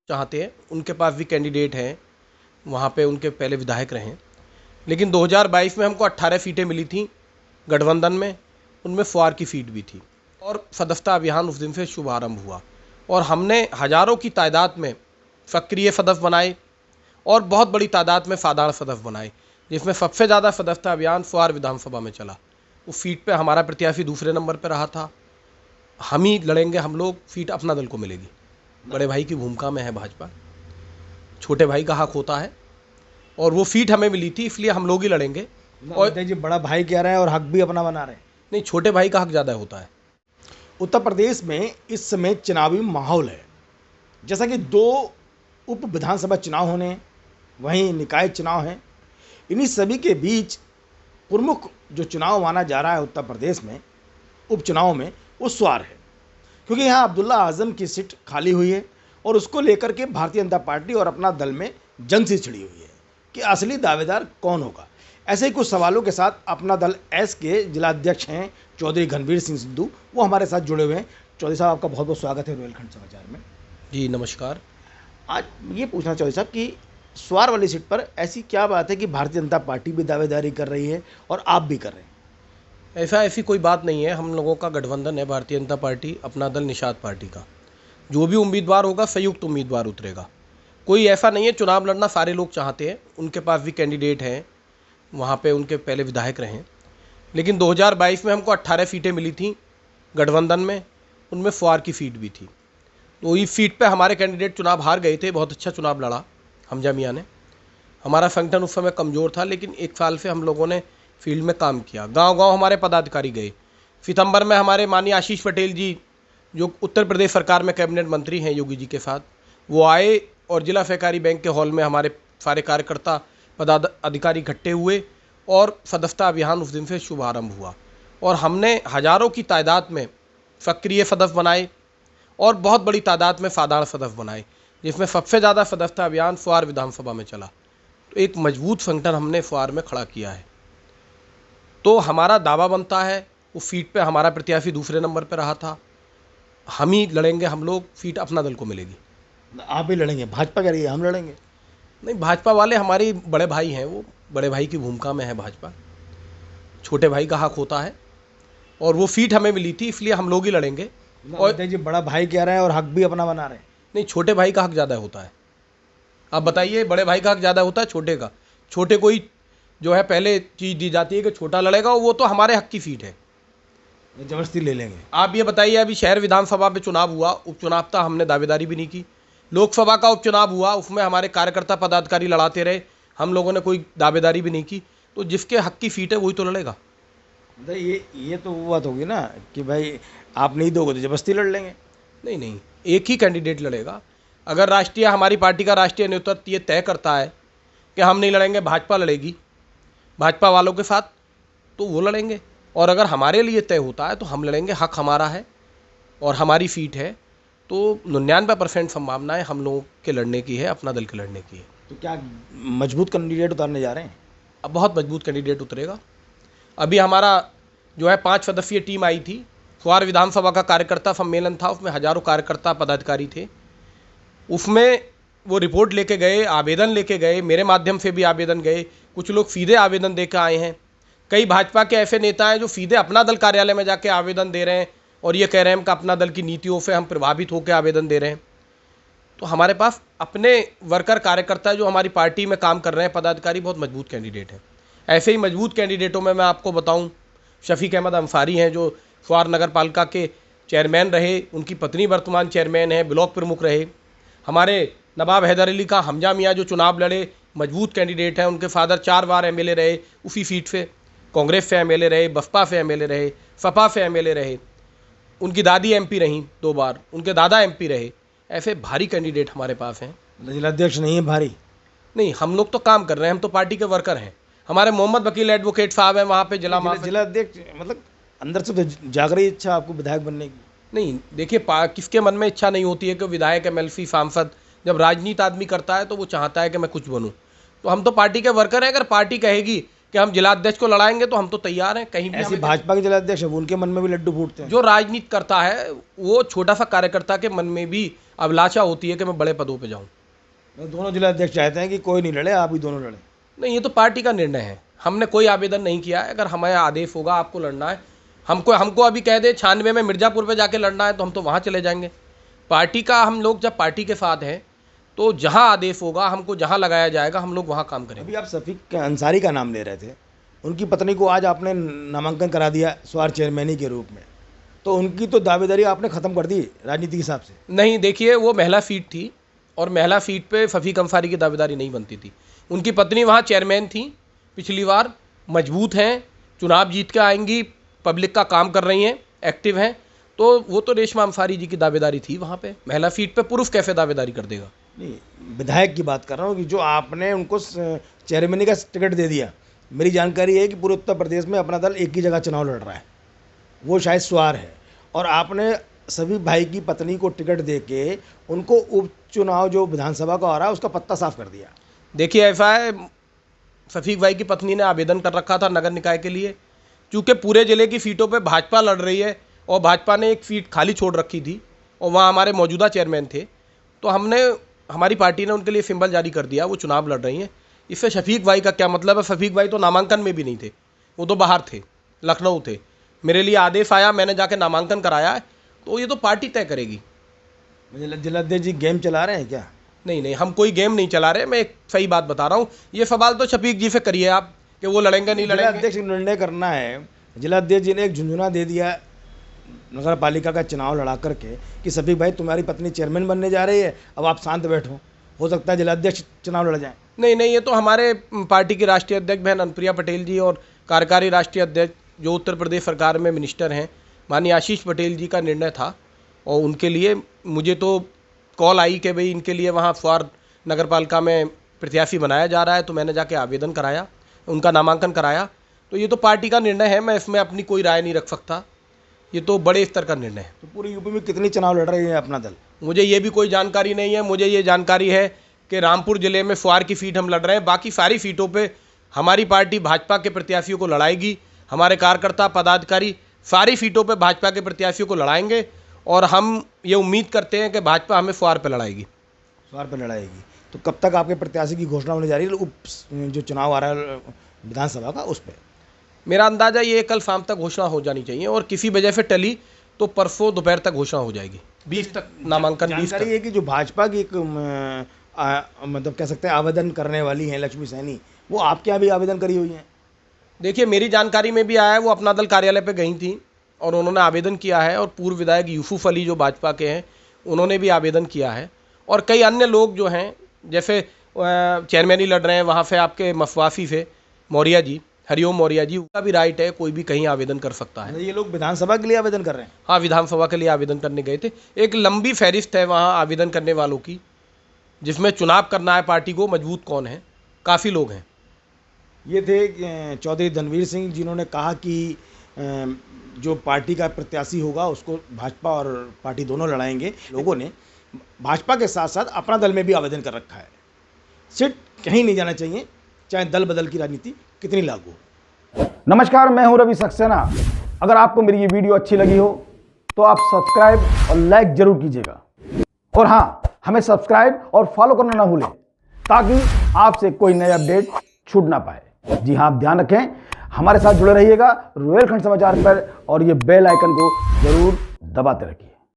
चाहते हैं, उनके पास भी कैंडिडेट हैं, वहाँ पे उनके पहले विधायक रहे। लेकिन 2022 में हमको 18 सीटें मिली थी गठबंधन में, उनमें फुआर की सीट भी थी और सदस्यता अभियान उस दिन से शुभारंभ हुआ और हमने हजारों की तादाद में सक्रिय सदस्य बनाए और बहुत बड़ी तादाद में साधारण सदस्य बनाए, जिसमें सबसे ज़्यादा सदस्यता अभियान फुआर विधानसभा में चला। उस सीट पे हमारा प्रत्याशी दूसरे नंबर पे रहा था। हम ही लड़ेंगे, हम लोग, सीट अपना दल को मिलेगी। बड़े भाई की भूमिका में है भाजपा, छोटे भाई का हक होता है और वो सीट हमें मिली थी, इसलिए हम लोग ही लड़ेंगे। और जी बड़ा भाई कह रहे हैं और हक भी अपना बना रहे हैं। नहीं, छोटे भाई का हक ज़्यादा होता है। उत्तर प्रदेश में इस समय चुनावी माहौल है, जैसा कि 2 उप विधानसभा चुनाव होने हैं, वहीं निकाय चुनाव हैं। इन्हीं सभी के बीच प्रमुख जो चुनाव माना जा रहा है उत्तर प्रदेश में उपचुनाव में, वो स्वार है, क्योंकि यहाँ अब्दुल्ला आजम की सीट खाली हुई है और उसको लेकर के भारतीय जनता पार्टी और अपना दल में जंग सी छिड़ी हुई है कि असली दावेदार कौन होगा। ऐसे ही कुछ सवालों के साथ अपना दल एस के जिलाध्यक्ष हैं चौधरी घनवीर सिंह सिद्धू, वो हमारे साथ जुड़े हुए हैं। चौधरी साहब, आपका बहुत बहुत स्वागत है रोहेलखंड समाचार में। जी नमस्कार। आज ये पूछना चौधरी साहब कि स्वार वाली सीट पर ऐसी क्या बात है कि भारतीय जनता पार्टी भी दावेदारी कर रही है और आप भी कर रहे हैं? ऐसी कोई बात नहीं है। हम लोगों का गठबंधन है, भारतीय जनता पार्टी, अपना दल, निषाद पार्टी का। जो भी उम्मीदवार होगा संयुक्त उम्मीदवार उतरेगा। कोई ऐसा नहीं है, चुनाव लड़ना सारे लोग चाहते हैं, उनके पास भी कैंडिडेट हैं, वहाँ पे उनके पहले विधायक रहे। लेकिन 2022 में हमको 18 सीटें मिली थी गठबंधन में, उनमें फुआर की सीट भी थी। तो इस सीट पे हमारे कैंडिडेट चुनाव हार गए थे। बहुत अच्छा चुनाव लड़ा हमजा मियाँ ने। हमारा संगठन उस समय कमज़ोर था, लेकिन 1 साल से हम लोगों ने फील्ड में काम किया। गांव-गांव हमारे पदाधिकारी गए। सितंबर में हमारे माननीय आशीष पटेल जी, जो उत्तर प्रदेश सरकार में कैबिनेट मंत्री हैं योगी जी के साथ, वो आए और जिला सहकारी बैंक के हॉल में हमारे सारे कार्यकर्ता पदाधिकारी इकट्ठे हुए और सदस्यता अभियान उस दिन से शुभारंभ हुआ और हमने हजारों की तादाद में सक्रिय सदस्य बनाए और बहुत बड़ी तादाद में साधारण सदस्य बनाए, जिसमें सबसे ज़्यादा सदस्यता अभियान फुआर विधानसभा में चला। तो एक मजबूत संगठन हमने फुआर में खड़ा किया है। तो हमारा दावा बनता है, उस सीट पे हमारा प्रत्याशी दूसरे नंबर पे रहा था। हम ही लड़ेंगे, हम लोग, सीट अपना दल को मिलेगी। आप भी लड़ेंगे? भाजपा कह रही है हम लड़ेंगे। नहीं, भाजपा वाले हमारे बड़े भाई हैं, वो बड़े भाई की भूमिका में है भाजपा, छोटे भाई का हक होता है और वो सीट हमें मिली थी, इसलिए हम लोग ही लड़ेंगे। और जी बड़ा भाई कह रहे हैं और हक भी अपना बना रहे हैं। नहीं, छोटे भाई का हक ज़्यादा होता है। आप बताइए, बड़े भाई का हक ज़्यादा होता है छोटे का? छोटे को ही जो है पहले चीज़ दी जाती है कि छोटा लड़ेगा, वो तो हमारे हक की सीट है, जबरदस्ती ले लेंगे। आप ये बताइए, अभी शहर विधानसभा में चुनाव हुआ, उपचुनाव था, हमने दावेदारी भी नहीं की। लोकसभा का उपचुनाव हुआ, उसमें हमारे कार्यकर्ता पदाधिकारी लड़ाते रहे, हम लोगों ने कोई दावेदारी भी नहीं की। तो जिसके हक की सीट है वही तो लड़ेगा। मतलब ये तो वो बात होगी ना कि भाई आप नहीं दोगे तो जबरदस्ती लड़ लेंगे। नहीं नहीं, एक ही कैंडिडेट लड़ेगा। अगर राष्ट्रीय, हमारी पार्टी का राष्ट्रीय नेतृत्व ये तय करता है कि हम नहीं लड़ेंगे, भाजपा लड़ेगी भाजपा वालों के साथ, तो वो लड़ेंगे। और अगर हमारे लिए तय होता है तो हम लड़ेंगे, हक हमारा है और हमारी सीट है। तो 99% संभावनाएं हम लोगों के लड़ने की है, अपना दल के लड़ने की है। तो क्या मजबूत कैंडिडेट उतारने जा रहे हैं? अब बहुत मजबूत कैंडिडेट उतरेगा। अभी हमारा जो है 5 सदस्यीय टीम आई थी, फुआर विधानसभा का कार्यकर्ता सम्मेलन था, उसमें हजारों कार्यकर्ता पदाधिकारी थे। उसमें वो रिपोर्ट लेके गए, आवेदन लेके गए, मेरे माध्यम से भी आवेदन गए, कुछ लोग सीधे आवेदन दे के आए हैं। कई भाजपा के ऐसे नेता हैं जो सीधे अपना दल कार्यालय में जाके आवेदन दे रहे हैं और ये कह रहे हैं कि अपना दल की नीतियों से हम प्रभावित होकर आवेदन दे रहे हैं। तो हमारे पास अपने वर्कर कार्यकर्ता जो हमारी पार्टी में काम कर रहे हैं, पदाधिकारी, बहुत मजबूत कैंडिडेट हैं। ऐसे ही मजबूत कैंडिडेटों में मैं आपको बताऊं, शफीक अहमद अंसारी हैं, जो फुआर नगर पालिका के चेयरमैन रहे, उनकी पत्नी वर्तमान चेयरमैन है, ब्लॉक प्रमुख रहे। हमारे नवाब हैदर अली का हमजा मियाँ जो चुनाव लड़े, मजबूत कैंडिडेट हैं, उनके फादर 4 बार एमएलए रहे उसी सीट से, कांग्रेस से एमएलए रहे, बसपा से एमएलए रहे, सपा से एमएलए रहे, उनकी दादी एमपी रहीं 2 बार, उनके दादा एमपी रहे। ऐसे भारी कैंडिडेट हमारे पास हैं। जिलाध्यक्ष नहीं है भारी? नहीं, हम लोग तो काम कर रहे हैं, हम तो पार्टी के वर्कर हैं। हमारे मोहम्मद वकील एडवोकेट साहब हैं वहाँ पे जिलाध्यक्ष, मतलब अंदर से तो जाग रही इच्छा आपको विधायक बनने की? नहीं, देखिए, किसके मन में इच्छा नहीं होती है कि विधायक, एमएलसी, सांसद, जब राजनीति आदमी करता है तो वो चाहता है कि मैं कुछ बनूं। तो हम तो पार्टी के वर्कर हैं। अगर पार्टी कहेगी कि हम जिलाध्यक्ष को लड़ाएंगे तो हम तो तैयार हैं। कहीं भी ऐसी भाजपा के जिलाध्यक्ष है, उनके मन में भी लड्डू फूटते हैं। जो राजनीति करता है वो छोटा सा कार्यकर्ता के मन में भी अभिलाषा होती है कि मैं बड़े पदों पे जाऊं। दोनों जिला अध्यक्ष चाहते हैं कि कोई नहीं लड़े, आप ही दोनों लड़े। नहीं, ये तो पार्टी का निर्णय है, हमने कोई आवेदन नहीं किया है। अगर हमें आदेश होगा आपको लड़ना है, हमको अभी कह दे 96 में मिर्ज़ापुर पे जाके लड़ना है तो हम तो वहाँ चले जाएंगे। पार्टी का हम लोग जब पार्टी के साथ हैं तो जहाँ आदेश होगा, हमको जहाँ लगाया जाएगा, हम लोग वहाँ काम करेंगे। अभी आप शफीक अंसारी का नाम ले रहे थे, उनकी पत्नी को आज आपने नामांकन करा दिया स्वार चेयरमैनी के रूप में, तो उनकी तो दावेदारी आपने ख़त्म कर दी राजनीति के हिसाब से। नहीं, देखिए वो महिला सीट थी और महिला सीट पे शफीक अंसारी की दावेदारी नहीं बनती थी। उनकी पत्नी वहाँ चेयरमैन थी पिछली बार, मजबूत हैं, चुनाव जीत के आएंगी, पब्लिक का काम कर रही हैं, एक्टिव हैं, तो वो तो रेशमा अंसारी जी की दावेदारी थी वहाँ पे। महिला सीट पे पुरुष कैसे दावेदारी कर देगा? नहीं, विधायक की बात कर रहा हूँ कि जो आपने उनको चेयरमैनी का टिकट दे दिया, मेरी जानकारी है कि पूरे उत्तर प्रदेश में अपना दल एक ही जगह चुनाव लड़ रहा है, वो शायद स्वार है, और आपने सभी भाई की पत्नी को टिकट दे के उनको उपचुनाव जो विधानसभा का हो रहा है उसका पत्ता साफ कर दिया। देखिए ऐसा है, शफीक भाई की पत्नी ने आवेदन कर रखा था नगर निकाय के लिए, चूँकि पूरे ज़िले की सीटों पे भाजपा लड़ रही है और भाजपा ने एक सीट खाली छोड़ रखी थी और वहाँ हमारे मौजूदा चेयरमैन थे, तो हमारी पार्टी ने उनके लिए सिंबल जारी कर दिया, वो चुनाव लड़ रही हैं। इससे शफीक भाई का क्या मतलब है? शफीक भाई तो नामांकन में भी नहीं थे, वो तो बाहर थे, लखनऊ थे। मेरे लिए आदेश आया, मैंने जाके नामांकन कराया है, तो ये तो पार्टी तय करेगी। जिलाध्यक्ष जी गेम चला रहे हैं क्या? नहीं, हम कोई गेम नहीं चला रहे, मैं एक सही बात बता रहा हूँ। ये सवाल तो शफीक जी से करिए आप कि वो लड़ेंगे नहीं लड़ेंगे। जिलाध्यक्ष निर्णय करना है। जिलाध्यक्ष जी ने एक झुंझुना दे दिया नगर पालिका का चुनाव लड़ा करके कि शफीक भाई तुम्हारी पत्नी चेयरमैन बनने जा रही है, अब आप शांत बैठो, हो सकता है जिलाध्यक्ष चुनाव लड़ जाए। नहीं, ये तो हमारे पार्टी की राष्ट्रीय अध्यक्ष बहन अनुप्रिया पटेल जी और कार्यकारी राष्ट्रीय अध्यक्ष जो उत्तर प्रदेश सरकार में मिनिस्टर हैं माननीय आशीष पटेल जी का निर्णय था, और उनके लिए मुझे तो कॉल आई कि भाई इनके लिए वहाँ स्वार नगर पालिका में प्रत्याशी बनाया जा रहा है, तो मैंने जाके आवेदन कराया, उनका नामांकन कराया। तो ये तो पार्टी का निर्णय है, मैं इसमें अपनी कोई राय नहीं रख सकता, ये तो बड़े स्तर का निर्णय है। तो पूरी यूपी में कितनी चुनाव लड़ रही है अपना दल? मुझे ये भी कोई जानकारी नहीं है। मुझे ये जानकारी है कि रामपुर ज़िले में स्वार की सीट हम लड़ रहे हैं, बाकी सारी सीटों पे हमारी पार्टी भाजपा के प्रत्याशियों को लड़ाएगी। हमारे कार्यकर्ता पदाधिकारी सारी सीटों पे भाजपा के प्रत्याशियों को लड़ाएंगे, और हम ये उम्मीद करते हैं कि भाजपा हमें स्वार पर लड़ाएगी। स्वार पर लड़ाएगी। तो कब तक आपके प्रत्याशी की घोषणा होने जा रही है उप जो चुनाव आ रहा है विधानसभा का, उस पर? मेरा अंदाज़ा ये कल शाम तक घोषणा हो जानी चाहिए, और किसी वजह से टली तो परसों दोपहर तक घोषणा हो जाएगी। 20 तक नामांकन। 20 तक ये कि जो भाजपा की एक मतलब कह सकते हैं आवेदन करने वाली हैं लक्ष्मी सैनी, वो आपके यहाँ भी आवेदन करी हुई हैं? देखिए मेरी जानकारी में भी आया है, वो अपना दल कार्यालय पे गई थी और उन्होंने आवेदन किया है, और पूर्व विधायक यूसुफ अली जो भाजपा के हैं उन्होंने भी आवेदन किया है, और कई अन्य लोग जो हैं जैसे चेयरमैन ही लड़ रहे हैं वहाँ से आपके मफवाफी से मौर्या जी, हरिओम मौर्या जी, उनका भी राइट है, कोई भी कहीं आवेदन कर सकता है। ये लोग विधानसभा के लिए आवेदन कर रहे हैं? हाँ, विधानसभा के लिए आवेदन करने गए थे। एक लंबी फहरिस्त है वहाँ आवेदन करने वालों की, जिसमें चुनाव करना है पार्टी को, मजबूत कौन है, काफ़ी लोग हैं। ये थे चौधरी धनवीर सिंह, जिन्होंने कहा कि जो पार्टी का प्रत्याशी होगा उसको भाजपा और पार्टी दोनों लड़ाएंगे। लोगों ने भाजपा के साथ साथ अपना दल में भी आवेदन कर रखा है। सीट कहीं नहीं जाना चाहिए, चाहे दल बदल की राजनीति कितनी लागू हो। नमस्कार, मैं हूं रवि सक्सेना। अगर आपको मेरी ये वीडियो अच्छी लगी हो तो आप सब्सक्राइब और लाइक जरूर कीजिएगा, और हाँ, हमें सब्सक्राइब और फॉलो करना ना भूलें ताकि आपसे कोई नया अपडेट छूट ना पाए। जी हाँ, आप ध्यान रखें, हमारे साथ जुड़े रहिएगा रुहेलखंड समाचार पर, और ये बेल आइकन को जरूर दबाते रखिए।